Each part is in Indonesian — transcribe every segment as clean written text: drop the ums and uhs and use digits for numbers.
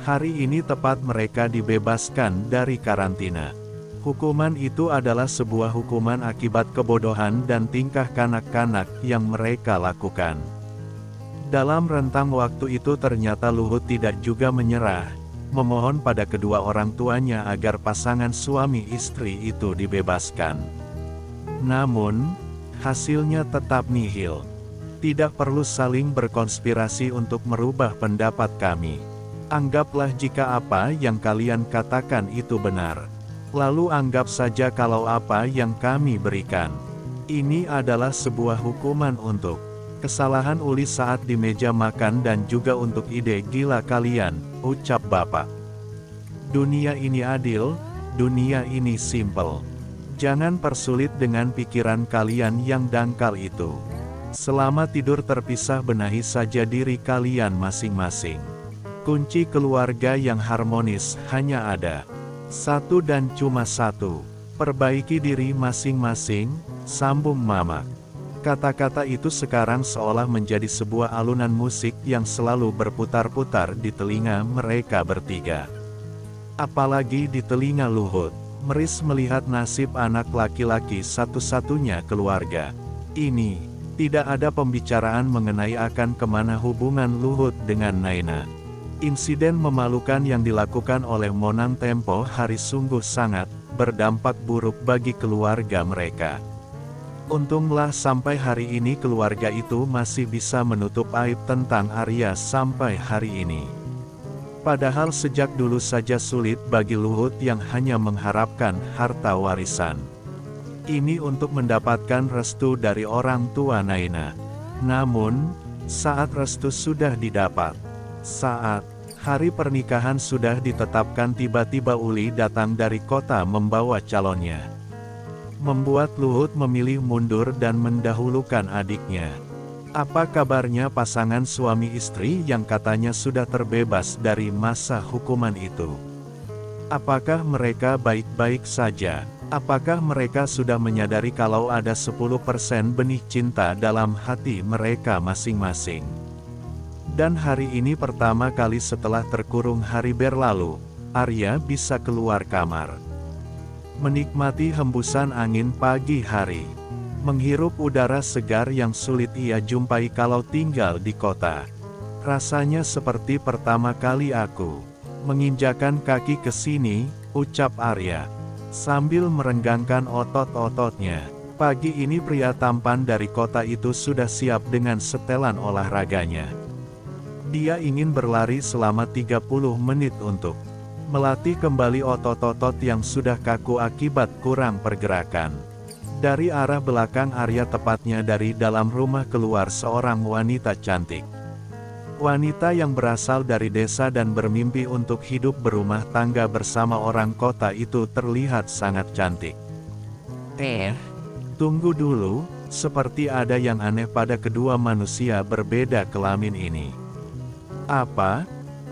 Hari ini tepat mereka dibebaskan dari karantina. Hukuman itu adalah sebuah hukuman akibat kebodohan dan tingkah kanak-kanak yang mereka lakukan. Dalam rentang waktu itu ternyata Luhut tidak juga menyerah, memohon pada kedua orang tuanya agar pasangan suami istri itu dibebaskan. Namun, hasilnya tetap nihil. Tidak perlu saling berkonspirasi untuk merubah pendapat kami. Anggaplah jika apa yang kalian katakan itu benar. Lalu anggap saja kalau apa yang kami berikan ini adalah sebuah hukuman untuk kesalahan Uli saat di meja makan dan juga untuk ide gila kalian, ucap Bapak. Dunia ini adil, dunia ini simpel. Jangan persulit dengan pikiran kalian yang dangkal itu. Selama tidur terpisah benahi saja diri kalian masing-masing. Kunci keluarga yang harmonis hanya ada satu dan cuma satu. Perbaiki diri masing-masing, sambung Mama. Kata-kata itu sekarang seolah menjadi sebuah alunan musik yang selalu berputar-putar di telinga mereka bertiga. Apalagi di telinga Luhut. Meris melihat nasib anak laki-laki satu-satunya keluarga. Ini, tidak ada pembicaraan mengenai akan kemana hubungan Luhut dengan Naina. Insiden memalukan yang dilakukan oleh Monang tempo hari sungguh sangat berdampak buruk bagi keluarga mereka. Untunglah sampai hari ini keluarga itu masih bisa menutup aib tentang Arya sampai hari ini. Padahal sejak dulu saja sulit bagi Luhut yang hanya mengharapkan harta warisan ini untuk mendapatkan restu dari orang tua Naina. Namun, saat restu sudah didapat, saat hari pernikahan sudah ditetapkan, tiba-tiba Uli datang dari kota membawa calonnya. Membuat Luhut memilih mundur dan mendahulukan adiknya. Apa kabarnya pasangan suami istri yang katanya sudah terbebas dari masa hukuman itu? Apakah mereka baik-baik saja? Apakah mereka sudah menyadari kalau ada 10% benih cinta dalam hati mereka masing-masing? Dan hari ini pertama kali setelah terkurung hari berlalu, Arya bisa keluar kamar. Menikmati hembusan angin pagi hari. Menghirup udara segar yang sulit ia jumpai kalau tinggal di kota. Rasanya seperti pertama kali aku menginjakan kaki ke sini, ucap Arya, sambil merenggangkan otot-ototnya. Pagi ini pria tampan dari kota itu sudah siap dengan setelan olahraganya. Dia ingin berlari selama 30 menit untuk melatih kembali otot-otot yang sudah kaku akibat kurang pergerakan. Dari arah belakang Arya, tepatnya dari dalam rumah, keluar seorang wanita cantik. Wanita yang berasal dari desa dan bermimpi untuk hidup berumah tangga bersama orang kota itu terlihat sangat cantik. Tunggu dulu, seperti ada yang aneh pada kedua manusia berbeda kelamin ini. Apa?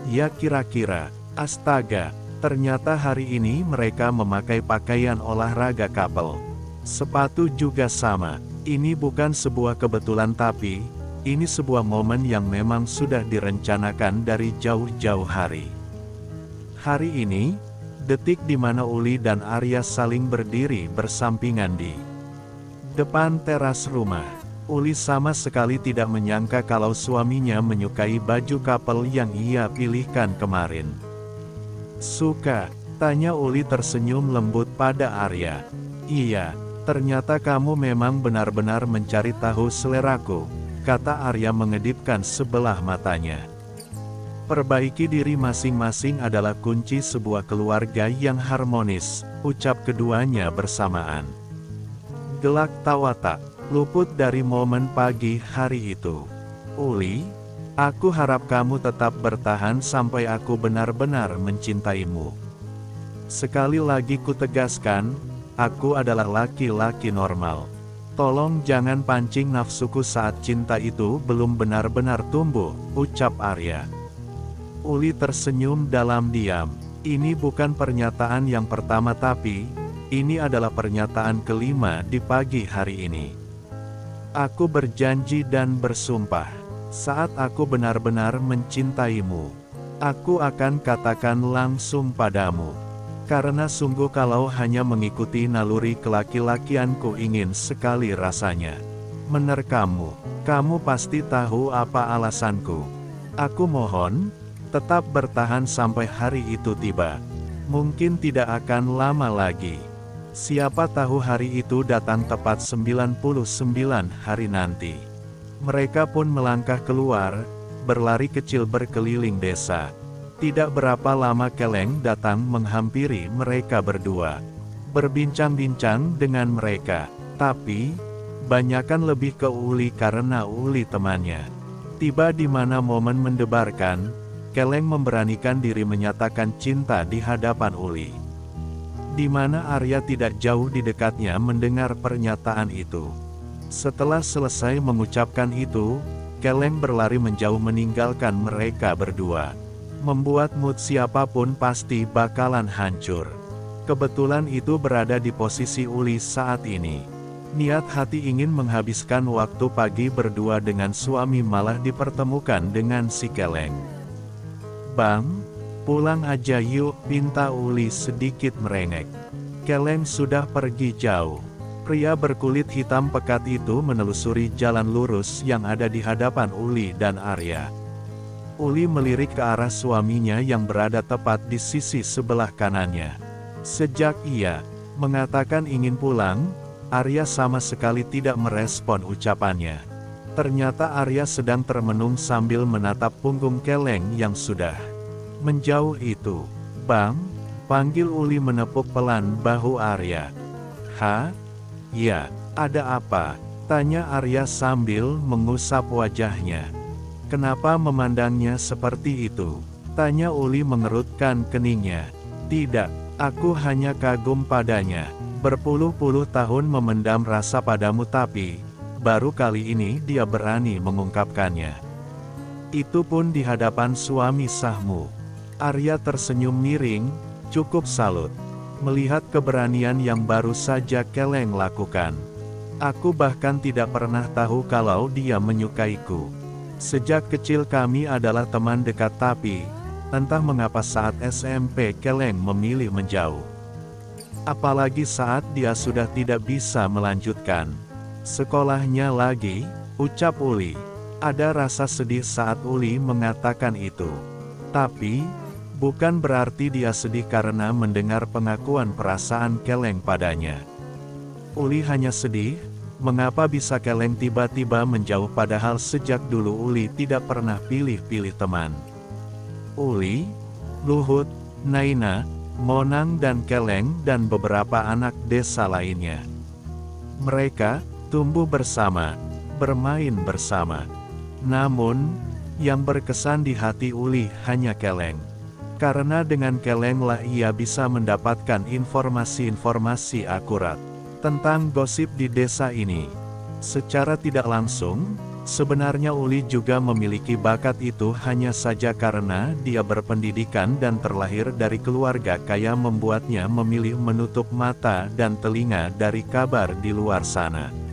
Ya kira-kira, astaga, ternyata hari ini mereka memakai pakaian olahraga couple. Sepatu juga sama. Ini bukan sebuah kebetulan tapi ini sebuah momen yang memang sudah direncanakan dari jauh-jauh hari. Hari ini, detik di mana Uli dan Arya saling berdiri bersampingan di depan teras rumah. Uli sama sekali tidak menyangka kalau suaminya menyukai baju couple yang ia pilihkan kemarin. Suka? Tanya Uli tersenyum lembut pada Arya. Iya, ternyata kamu memang benar-benar mencari tahu seleraku, kata Arya mengedipkan sebelah matanya. Perbaiki diri masing-masing adalah kunci sebuah keluarga yang harmonis, ucap keduanya bersamaan. Gelak tawa tak luput dari momen pagi hari itu. Uli, aku harap kamu tetap bertahan sampai aku benar-benar mencintaimu. Sekali lagi kutegaskan, aku adalah laki-laki normal. Tolong jangan pancing nafsuku saat cinta itu belum benar-benar tumbuh, ucap Arya. Uli tersenyum dalam diam. Ini bukan pernyataan yang pertama tapi ini adalah pernyataan kelima di pagi hari ini. Aku berjanji dan bersumpah, saat aku benar-benar mencintaimu, Aku akan katakan langsung padamu. Karena sungguh kalau hanya mengikuti naluri kelaki-lakianku ingin sekali rasanya menerkammu. Kamu pasti tahu apa alasanku. Aku mohon, tetap bertahan sampai hari itu tiba. Mungkin tidak akan lama lagi. Siapa tahu hari itu datang tepat 99 hari nanti. Mereka pun melangkah keluar, berlari kecil berkeliling desa. Tidak berapa lama Keleng datang menghampiri mereka berdua. Berbincang-bincang dengan mereka. Tapi, banyakan lebih ke Uli karena Uli temannya. Tiba di mana momen mendebarkan, Keleng memberanikan diri menyatakan cinta di hadapan Uli. Di mana Arya tidak jauh di dekatnya mendengar pernyataan itu. Setelah selesai mengucapkan itu, Keleng berlari menjauh meninggalkan mereka berdua. Membuat mood siapapun pasti bakalan hancur. Kebetulan itu berada di posisi Uli saat ini. Niat hati ingin menghabiskan waktu pagi berdua dengan suami malah dipertemukan dengan si Keleng. Bang, pulang aja yuk, pinta Uli sedikit merengek. Keleng sudah pergi jauh. Pria berkulit hitam pekat itu menelusuri jalan lurus yang ada di hadapan Uli dan Arya. Uli melirik ke arah suaminya yang berada tepat di sisi sebelah kanannya. Sejak ia mengatakan ingin pulang, Arya sama sekali tidak merespon ucapannya. Ternyata Arya sedang termenung sambil menatap punggung Keleng yang sudah menjauh itu. Bang, panggil Uli menepuk pelan bahu Arya. Hah? Ya, ada apa? Tanya Arya sambil mengusap wajahnya. Kenapa memandangnya seperti itu? Tanya Uli mengerutkan keningnya. Tidak, aku hanya kagum padanya. Berpuluh-puluh tahun memendam rasa padamu tapi, baru kali ini dia berani mengungkapkannya. Itu pun di hadapan suami sahmu. Arya tersenyum miring, cukup salut. Melihat keberanian yang baru saja Keleng lakukan. Aku bahkan tidak pernah tahu kalau dia menyukaiku. Sejak kecil kami adalah teman dekat tapi, entah mengapa saat SMP Keleng memilih menjauh. Apalagi saat dia sudah tidak bisa melanjutkan sekolahnya lagi, ucap Uli. Ada rasa sedih saat Uli mengatakan itu. Tapi, bukan berarti dia sedih karena mendengar pengakuan perasaan Keleng padanya. Uli hanya sedih, mengapa bisa Keleng tiba-tiba menjauh padahal sejak dulu Uli tidak pernah pilih-pilih teman. Uli, Luhut, Naina, Monang dan Keleng dan beberapa anak desa lainnya. Mereka tumbuh bersama, bermain bersama. Namun, yang berkesan di hati Uli hanya Keleng. Karena dengan Keleng lah ia bisa mendapatkan informasi-informasi akurat tentang gosip di desa ini. Secara tidak langsung, sebenarnya Uli juga memiliki bakat itu hanya saja karena dia berpendidikan dan terlahir dari keluarga kaya membuatnya memilih menutup mata dan telinga dari kabar di luar sana.